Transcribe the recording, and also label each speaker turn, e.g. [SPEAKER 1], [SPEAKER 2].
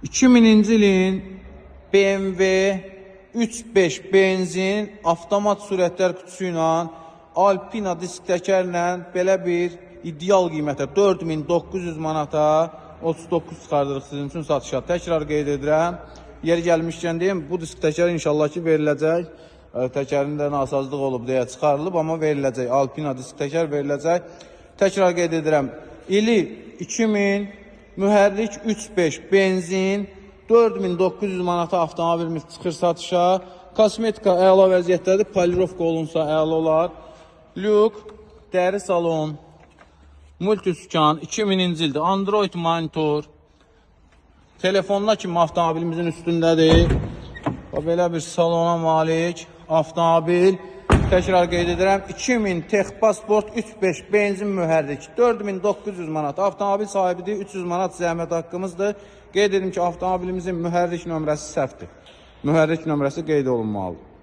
[SPEAKER 1] 2000-ci ilin BMW 3.5 benzin avtomat sürətlər kutusu ilə Alpina disk təkərlə belə bir ideal qiymətə 4900 manata 39 çıxardırıq sizin üçün satışa. Təkrar qeyd edirəm. Yeri gəlmişkən deyim, bu disk təkər inşallah ki veriləcək. Təkərin də nasazlıq olub deyə çıxarılıb, amma veriləcək. Alpina disk təkər veriləcək. Təkrar qeyd edirəm. İli 2000, mühərrik 3.5 benzin 4900 manata avtomobilimiz çıxır satışa. Kosmetika əla vəziyyətdədir. Polirovka olunsa əla olar. Lük, dəri salon, multisükan, 2000-ci ildir. Android monitor, telefonla kimi avtomobilimizin üstündədir. Belə bir salona malik avtomobil. Təkrar qeyd edirəm. 2000 Texpasport 3.5 benzin mühərrik 4900 manat. Avtomobil sahibidir. 300 manat zəhmət haqqımızdır. Qeyd edim ki, avtomobilimizin mühərrik nömrəsi səhvdir. Mühərrik nömrəsi qeyd olunmalıdır.